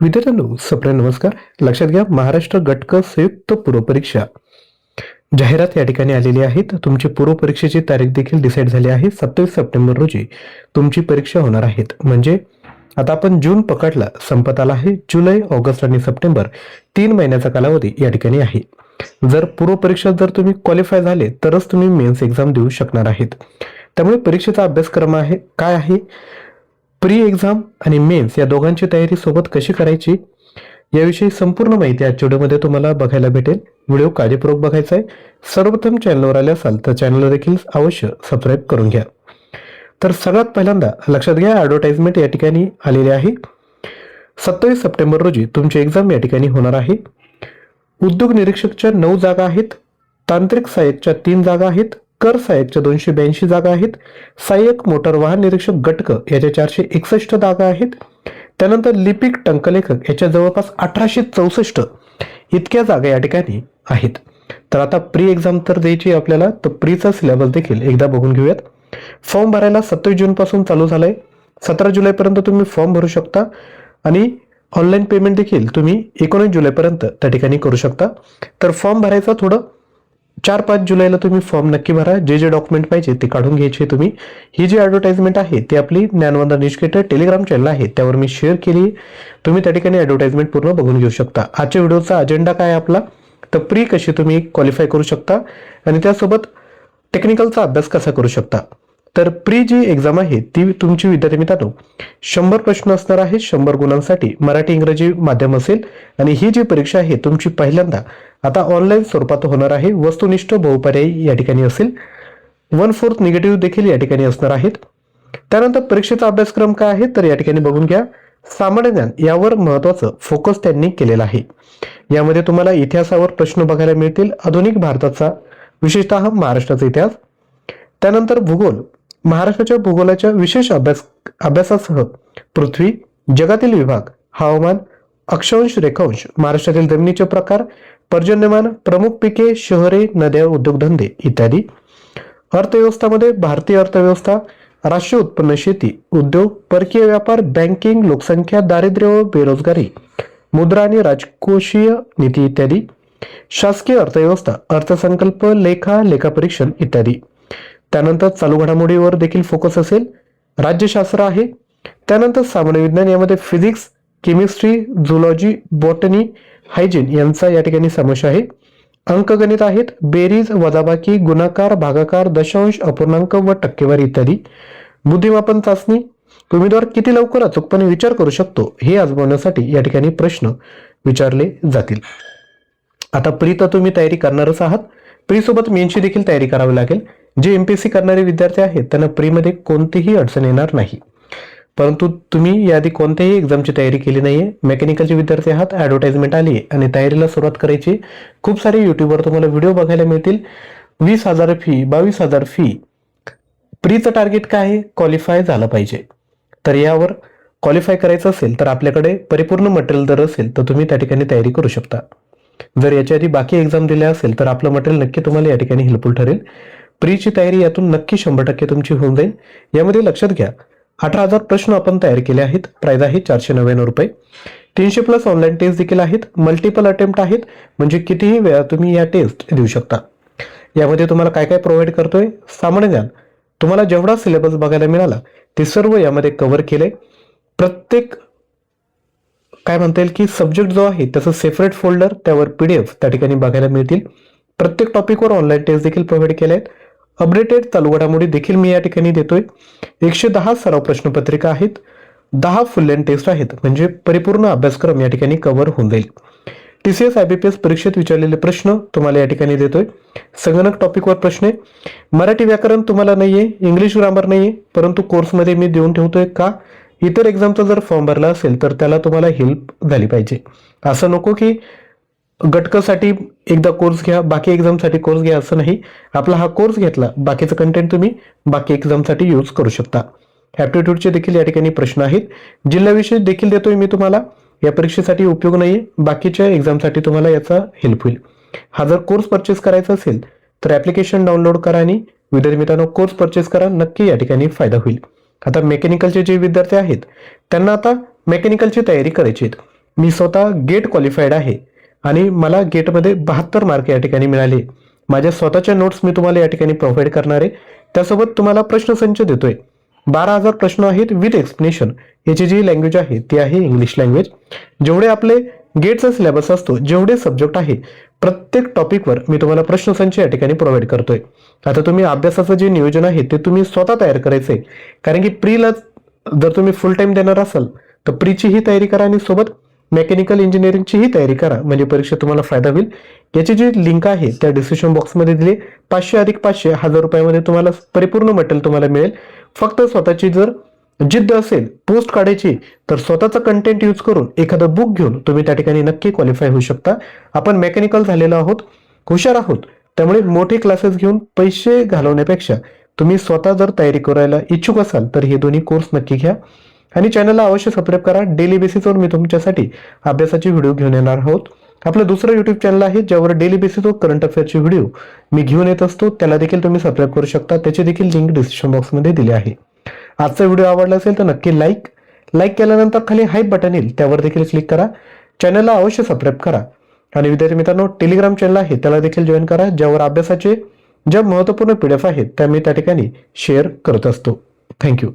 विद्यार्थ्यांनो सप्रे नमस्कार. लक्षात घ्या, महाराष्ट्र गट क संयुक्त पूर्व परीक्षा जाहिरात या ठिकाणी आलेली आहे. तुमची पूर्व परीक्षेची तारीख देखील डिसाईड झाली आहे. 27 सप्टेंबर रोजी तुमची परीक्षा होणार आहे. म्हणजे आता आपण जून पकडला, संपत आला आहे. जुलै, ऑगस्ट आणि सप्टेंबर 3 महिन्याचा कालावधी या ठिकाणी आहे. जर पूर्व परीक्षा जर तुम्ही क्वालिफाय झाले तरच तुम्ही मेन्स एक्झाम देऊ शकणार आहेत. त्यामुळे परीक्षेचा अभ्यासक्रम आहे काय आहे, प्री एक्झाम आणि मेन्स या दोघांची तयारी सोबत कशी करायची याविषयी संपूर्ण माहिती आजच्या व्हिडिओमध्ये तुम्हाला बघायला भेटेल. व्हिडिओ काळजीपूर्वक बघायचा आहे. सर्वप्रथम चॅनलवर आले असाल तर चॅनलला देखील अवश्य सबस्क्राईब करून घ्या. तर सगळ्यात पहिल्यांदा लक्षात घ्या, ॲडव्हर्टाइजमेंट या ठिकाणी आलेली आहे. 27 सप्टेंबर रोजी तुमची एक्झाम या ठिकाणी होणार आहे. उद्योग निरीक्षकच्या 9 जागा आहेत. तांत्रिक सहाय्यकच्या 3 जागा आहेत. कर सहाय्यकच्या 282 जागा आहेत. सहाय्यक मोटार वाहन निरीक्षक गटक याच्या 461 जागा आहेत. त्यानंतर लिपिक टंकलेखक याच्या जवळपास 1864 इतक्या जागा या ठिकाणी आहेत. तर आता प्री एक्झाम तर द्यायची आपल्याला, तर प्रीचा सिलेबस देखील एकदा बघून घेऊयात. फॉर्म भरायला 27 जून पासून चालू झालाय. 17 जुलैपर्यंत तुम्ही फॉर्म भरू शकता आणि ऑनलाईन पेमेंट देखील तुम्ही 19 जुलैपर्यंत त्या ठिकाणी करू शकता. तर फॉर्म भरायचा थोडं 4-5 जुलैला तुम्ही फॉर्म नक्की भरा. जे जे डॉक्युमेंट पाहिजे ते काढून घ्यायचे तुम्ही. ही जी ॲडव्हर्टाइजमेंट आहे ती आपली ज्ञानवंदन एज्युकेटर टेलिग्राम चॅनल आहे, त्यावर मी शेअर केली. तुम्ही त्या ठिकाणी ॲडव्हर्टाइजमेंट पूर्ण बघून घेऊ शकता. आजच्या व्हिडिओचा अजेंडा काय आपला, तर प्री कशी तुम्ही क्वालिफाय करू शकता आणि त्यासोबत टेक्निकलचा अभ्यास कसा करू शकता. तर प्री जी एक्झाम आहे ती तुमची विद्यार्थी मित्रांनो 100 प्रश्न असणार आहे. 100 गुणांसाठी मराठी इंग्रजी माध्यम असेल आणि ही जी परीक्षा आहे तुमची पहिल्यांदा आता ऑनलाईन स्वरूपात होणार आहे. वस्तुनिष्ठ बहुपर्यायी या ठिकाणी असेल. 1/4 निगेटिव्ह देखील या ठिकाणी असणार आहेत. त्यानंतर परीक्षेचा अभ्यासक्रम काय आहे तर या ठिकाणी बघून घ्या. सामान्य ज्ञान यावर महत्वाचं फोकस त्यांनी केलेला आहे. यामध्ये तुम्हाला इतिहासावर प्रश्न बघायला मिळतील. आधुनिक भारताचा विशेषतः महाराष्ट्राचा इतिहास. त्यानंतर भूगोल, महाराष्ट्राच्या भूगोलाच्या विशेष अभ्यासासह पृथ्वी, जगातील विभाग, हवामान, अक्षांश रेखांश, महाराष्ट्रातील जमिनीचे प्रकार, पर्जन्यमान, प्रमुख पिके, शहरे, नद्या, उद्योगधंदे इत्यादी. अर्थव्यवस्थामध्ये भारतीय अर्थव्यवस्था, राष्ट्रीय उत्पन्न, शेती, उद्योग, परकीय व्यापार, बँकिंग, लोकसंख्या, दारिद्र्य व बेरोजगारी, मुद्रा आणि राजकोषीय नीती इत्यादी. शासकीय अर्थव्यवस्था, अर्थसंकल्प, लेखा, लेखापरीक्षण इत्यादी. त्यानंतर चालू घडामोडीवर देखील फोकस असेल. राज्यशास्त्र आहे. त्यानंतर सामान्य विज्ञान, यामध्ये physics, chemistry, zoology, botany, hygiene यांचा या ठिकाणी समावेश आहे. अंकगणित आहेत. बेरीज, वजाबाकी, गुणाकार, भागाकार, दशांश, अपूर्णांक व टक्केवारी इत्यादी. बुद्धिमापन चाचणी, उमेदवार किती लवकर अचूकपणे विचार करू शकतो हे आजमावण्यासाठी या ठिकाणी प्रश्न विचारले जातील. आता प्री तर तुम्ही तयारी करणारच आहात. प्री सोबत मेन्सची देखील तयारी करावी लागेल. जे एमपीएससी करणारे विद्यार्थी आहेत त्यांना प्रीमध्ये कोणतीही अडचण येणार नाही. परंतु तुम्ही याआधी कोणत्याही एक्झामची तयारी केली नाहीये, मेकॅनिकलचे विद्यार्थी आहात, ॲडव्हर्टाइजमेंट आली आहे आणि तयारीला सुरुवात करायची. खूप सारे युट्यूबवर तुम्हाला व्हिडिओ बघायला मिळतील. 20,000 फी, 22,000 फी. प्रीचं टार्गेट काय आहे, क्वालिफाय झालं पाहिजे. तर यावर क्वालिफाय करायचं असेल तर आपल्याकडे परिपूर्ण मटेरियल जर असेल तर तुम्ही त्या ठिकाणी तयारी करू शकता. जर याच्या आधी बाकी एक्झाम दिल्या असेल तर आपलं मटेरियल नक्की तुम्हाला या ठिकाणी हेल्पफुल ठरेल. प्रीची तयारी यातून नक्की 100% तुमची होऊन जाईल. यामध्ये लक्षात घ्या, 18,000 प्रश्न आपण तयार केले आहेत. प्राइस आहे 499 रुपये. 300+ ऑनलाईन टेस्ट देखील आहेत. मल्टिपल अटेम्प्ट आहेत, म्हणजे कितीही वेळा तुम्ही या टेस्ट देऊ शकता. यामध्ये तुम्हाला काय काय प्रोव्हाइड करतोय, सामान्य ज्ञान तुम्हाला जेवढा सिलेबस बघायला मिळाला ते सर्व यामध्ये कव्हर केलंय. प्रत्येक काय म्हणता येईल की सब्जेक्ट जो आहे त्याचं सेपरेट फोल्डर, त्यावर PDF त्या ठिकाणी बघायला मिळतील. प्रत्येक टॉपिकवर ऑनलाईन टेस्ट देखील प्रोव्हाइड केले आहेत. अपडेटेड चालू घडामोडी देखील मी या ठिकाणी देतोय. 110 सराव प्रश्नपत्रिका आहेत. 10 फुल लेंथ टेस्ट आहेत, म्हणजे परिपूर्ण अभ्यासक्रम या ठिकाणी कव्हर होऊन जाईल. TCS IBPS परीक्षेत विचारलेले प्रश्न तुम्हाला या ठिकाणी देतोय. संगणक टॉपिकवर प्रश्न आहे. मराठी व्याकरण तुम्हाला नाहीये, इंग्लिश ग्रामर नाहीये, परंतु कोर्समध्ये मी देऊन ठेवतोय. का, इतर एक्झामचा जर फॉर्म भरला असेल तर त्याला तुम्हाला हेल्प झाली पाहिजे. असं नको की गटकसाठी एकदा कोर्स घ्या, बाकी एक्झामसाठी कोर्स घ्या, असं नाही. आपला हा कोर्स घेतला, बाकीचं कंटेंट तुम्ही बाकी एक्झामसाठी यूज करू शकता. ॲप्टिट्यूडचे देखील या ठिकाणी प्रश्न आहेत. जिल्हाविषय देखील देतोय मी तुम्हाला. या परीक्षेसाठी उपयोग नाहीये, बाकीच्या एक्झामसाठी तुम्हाला याचा हेल्प होईल. हा जर कोर्स परचेस करायचा असेल तर ॲप्लिकेशन डाउनलोड करा आणि विद्यार्थी मित्रांनो कोर्स परचेस करा. नक्की या ठिकाणी फायदा होईल. आता मेकॅनिकलचे जे विद्यार्थी आहेत त्यांना आता मेकॅनिकलची तयारी करायची आहे. मी स्वतः गेट क्वालिफाईड आहे आणि मला गेटमध्ये 72 मार्क या ठिकाणी मिळाले. माझ्या स्वतःच्या नोट्स मी तुम्हाला या ठिकाणी प्रोव्हाइड करणार आहे. त्यासोबत तुम्हाला प्रश्नसंच देतोय. 12,000 प्रश्न आहेत विथ एक्सप्लेनेशन. याची जी लँग्वेज आहे ती आहे इंग्लिश लँग्वेज. जेवढे आपले गेटचा सिलेबस असतो, जेवढे सब्जेक्ट आहे, प्रत्येक टॉपिकवर मी तुम्हाला प्रश्नसंच या ठिकाणी प्रोव्हाइड करतोय. आता तुम्ही अभ्यासाचं जे नियोजन आहे ते तुम्ही स्वतः तयार करायचंय. कारण की प्रीला जर तुम्ही फुल टाइम देणार असाल तर प्रीची ही तयारी करा आणि सोबत मेकॅनिकल इंजिनिअरिंगची ही तयारी करा, म्हणजे परीक्षेत तुम्हाला फायदा होईल. याची जी लिंक आहे त्या डिस्क्रिप्शन बॉक्समध्ये दिली. 500 अधिक 500 1000 रुपयामध्ये तुम्हाला परिपूर्ण मटेरियल तुम्हाला मिळेल. फक्त स्वतःची जर जिद्द असेल पोस्ट काढायची तर स्वतःचा कंटेंट यूज करून एखादं बुक घेऊन तुम्ही त्या ठिकाणी नक्की क्वालिफाय होऊ शकता. आपण मेकॅनिकल झालेलो आहोत, हुशार आहोत, त्यामुळे मोठे क्लासेस घेऊन पैसे घालवण्यापेक्षा तुम्ही स्वतः जर तयारी करायला इच्छुक असाल तर हे दोन्ही कोर्स नक्की घ्या. आणि चॅनलला अवश्य सबस्क्राईब करा. डेली बेसिसवर मी तुमच्यासाठी अभ्यासाची व्हिडिओ घेऊन येणार आहोत. आपलं दुसरं युट्यूब चॅनल आहे ज्यावर डेली बेसिसवर करंट अफेअरची व्हिडिओ मी घेऊन येत असतो. त्याला देखील तुम्ही सबस्क्राईब करू शकता. त्याची देखील लिंक डिस्क्रिप्शन बॉक्समध्ये दिली आहे. आजचा व्हिडिओ आवडला असेल तर नक्की लाईक केल्यानंतर खाली हाईप बटन येईल त्यावर देखील क्लिक करा. चॅनलला अवश्य सबस्क्राईब करा. आणि विद्यार्थी मित्रांनो, टेलिग्राम चॅनल आहे त्याला देखील जॉईन करा, ज्यावर अभ्यासाचे ज्या महत्त्वपूर्ण PDF आहेत त्या मी त्या ठिकाणी शेअर करत असतो. थँक्यू.